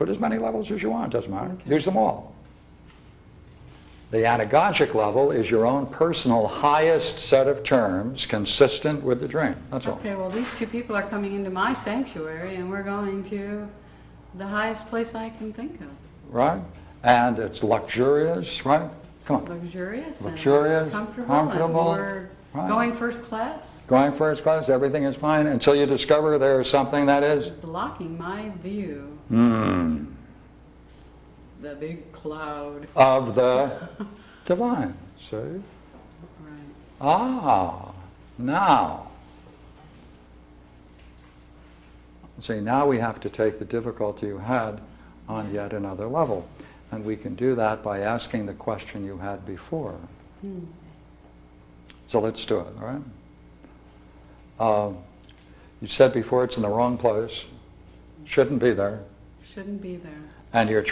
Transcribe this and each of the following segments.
Put as many levels as you want, doesn't matter. Okay. Use them all. The anagogic level is your own personal highest set of terms consistent with the dream. That's all. Okay, well, these two people are coming into my sanctuary, and we're going to the highest place I can think of. Right? And it's luxurious, right? Come on. Luxurious. Luxurious, and comfortable. And we're right. going first class. Going first class, everything is fine until you discover there is something that is blocking my view. The big cloud of the divine. See? Right. Ah, now. See, now we have to take the difficulty you had on yet another level. And we can do that by asking the question you had before. So let's do it, all right? You said before it's in the wrong place. Shouldn't be there. Shouldn't be there. And you're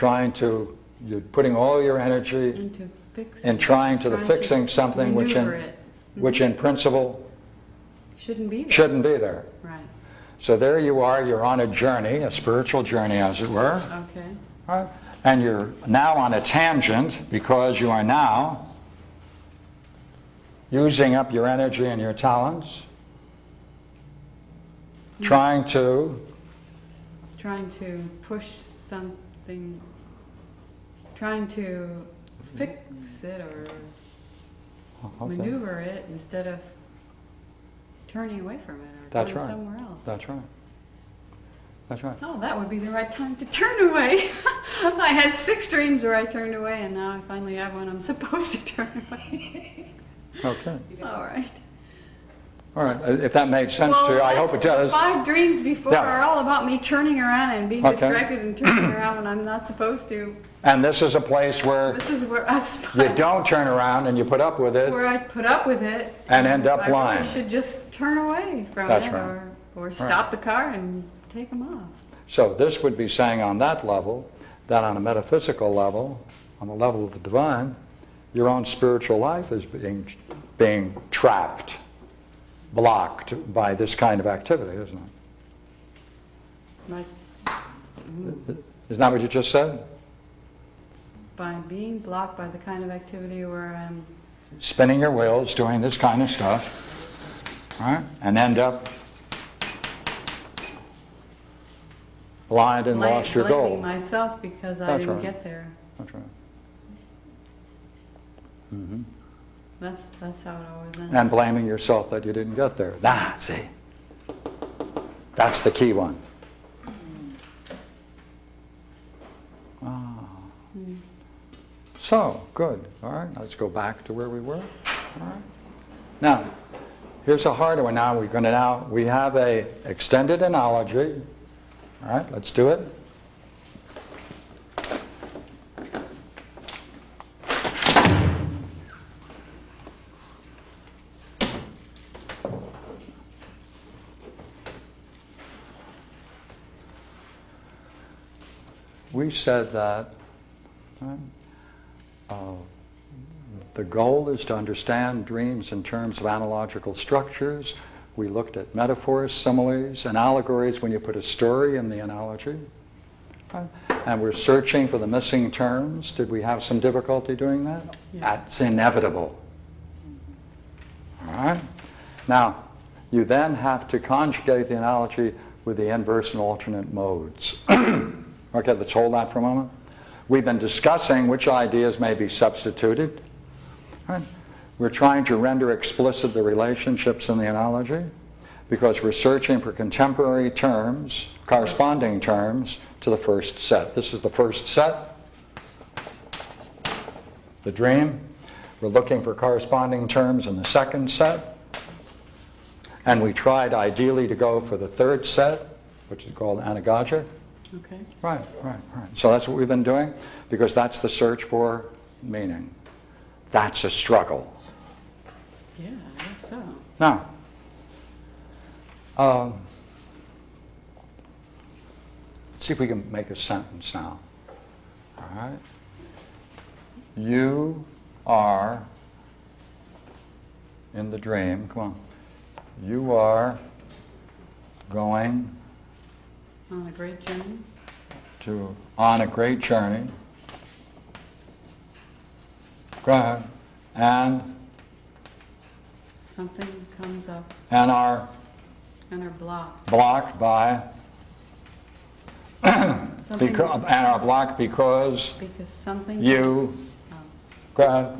putting all your energy into fixing, in trying to fixing something which in principle shouldn't be there. Shouldn't be there. Right. So there you are, you're on a journey, a spiritual journey as it were. Okay. Right? And you're now on a tangent because you are now using up your energy and your talents, trying to push something, trying to fix it or maneuver it instead of turning away from it or going somewhere else. That's right. That's right. Oh, that would be the right time to turn away. I had 6 dreams where I turned away, and now I finally have one I'm supposed to turn away. Okay. All right. All right. If that made sense to you, I hope it does. 5 dreams before are all about me turning around and being distracted and turning around when I'm not supposed to. And this is a place where you don't turn around and you put up with it. Where I put up with it. And end up blind. I should just turn away from it or stop the car and take them off. So this would be saying on that level, that on a metaphysical level, on the level of the divine, your own spiritual life is being trapped, blocked by this kind of activity, isn't it? Isn't that what you just said? By being blocked by the kind of activity where I'm spinning your wheels, doing this kind of stuff, right? And end up blind and lost your goal. Blaming myself because I didn't get there. That's right. That's how it always ends. And blaming yourself that you didn't get there. See, that's the key one. So, good. All right, let's go back to where we were. All right. Now, here's a harder one. Now we have a extended analogy. All right, let's do it. We said that the goal is to understand dreams in terms of analogical structures. We looked at metaphors, similes, and allegories when you put a story in the analogy. Right? And we're searching for the missing terms. Did we have some difficulty doing that? Yes. That's inevitable. All right? Now, you then have to conjugate the analogy with the inverse and alternate modes. Okay, let's hold that for a moment. We've been discussing which ideas may be substituted. Right? We're trying to render explicit the relationships in the analogy because we're searching for contemporary terms, corresponding terms to the first set. This is the first set, the dream. We're looking for corresponding terms in the second set. And we tried ideally to go for the third set, which is called anagogic. Okay. Right. So that's what we've been doing because that's the search for meaning. That's a struggle. Yeah, I guess so. Now, let's see if we can make a sentence now. All right. You are in the dream. Come on. You are going on a great journey. on a great journey. Go ahead. And something comes up and are blocked by something and are blocked because something you go ahead.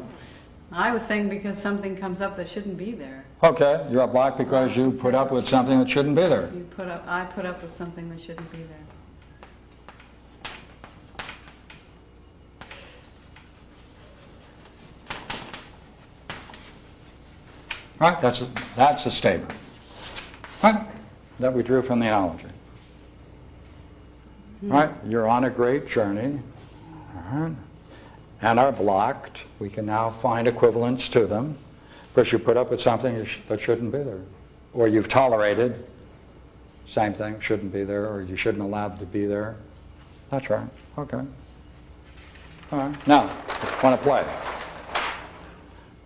I was saying because something comes up that shouldn't be there. Okay, you're blocked because you put up with something that shouldn't be there. I put up with something that shouldn't be there. Right? That's a statement. Right? That we drew from the analogy. Right? You're on a great journey. Right? And are blocked. We can now find equivalents to them because you put up with something that shouldn't be there. Or you've tolerated, same thing, shouldn't be there, or you shouldn't allow it to be there. That's right. Okay. All right. Now, want to play.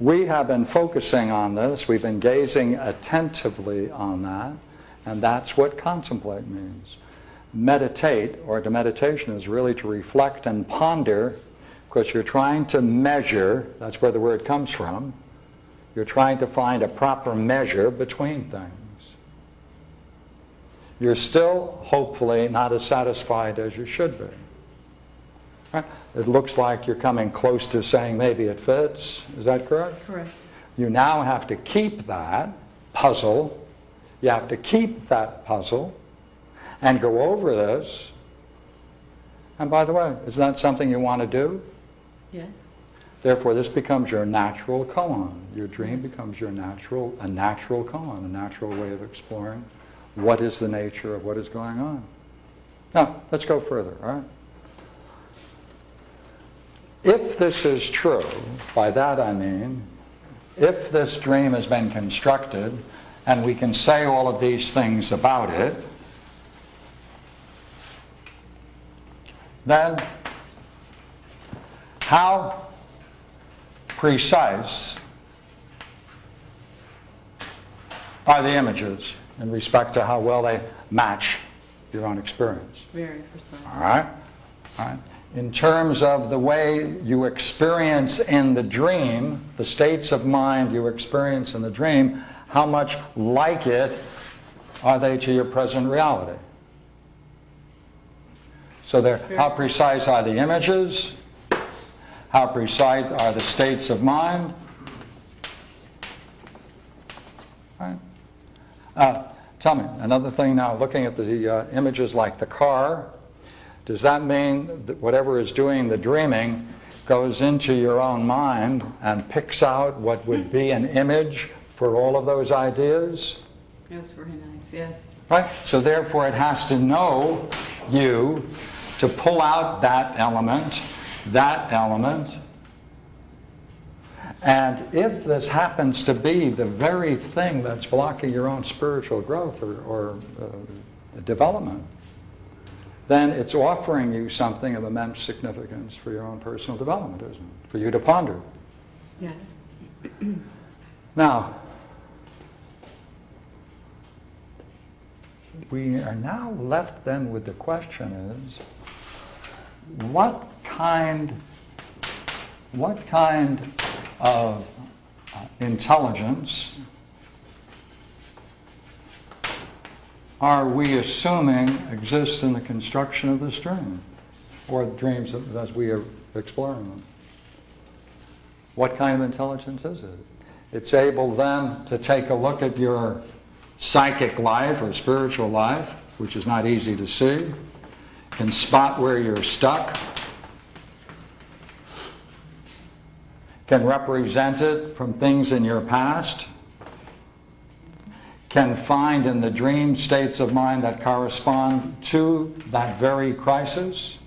We have been focusing on this. We've been gazing attentively on that. And that's what contemplate means. Meditate, or to meditation, is really to reflect and ponder, because you're trying to measure, that's where the word comes from. You're trying to find a proper measure between things. You're still, hopefully, not as satisfied as you should be. Right? It looks like you're coming close to saying maybe it fits. Is that correct? Correct. You now have to keep that puzzle. You have to keep that puzzle and go over this. And by the way, is that something you want to do? Yes. Therefore, this becomes your natural koan. Your dream becomes a natural koan, a natural way of exploring what is the nature of what is going on. Now, let's go further, all right? If this is true, by that I mean, if this dream has been constructed, and we can say all of these things about it, then how precise are the images in respect to how well they match your own experience? Very precise. All right? All right. In terms of the way you experience in the dream, the states of mind you experience in the dream, how much like it are they to your present reality? So how precise are the images? How precise are the states of mind? Right. Tell me, another thing now, looking at the images like the car, does that mean that whatever is doing the dreaming goes into your own mind and picks out what would be an image for all of those ideas? It was very nice, yes. Right? So therefore it has to know you to pull out that element. And if this happens to be the very thing that's blocking your own spiritual growth or development, then it's offering you something of immense significance for your own personal development, isn't it? For you to ponder. Yes. Now, we are now left then with the question is, what kind of intelligence are we assuming exists in the construction of this dream, or the dreams as we are exploring them? What kind of intelligence is it? It's able then to take a look at your psychic life or spiritual life, which is not easy to see, can spot where you're stuck, can represent it from things in your past, can find in the dream states of mind that correspond to that very crisis,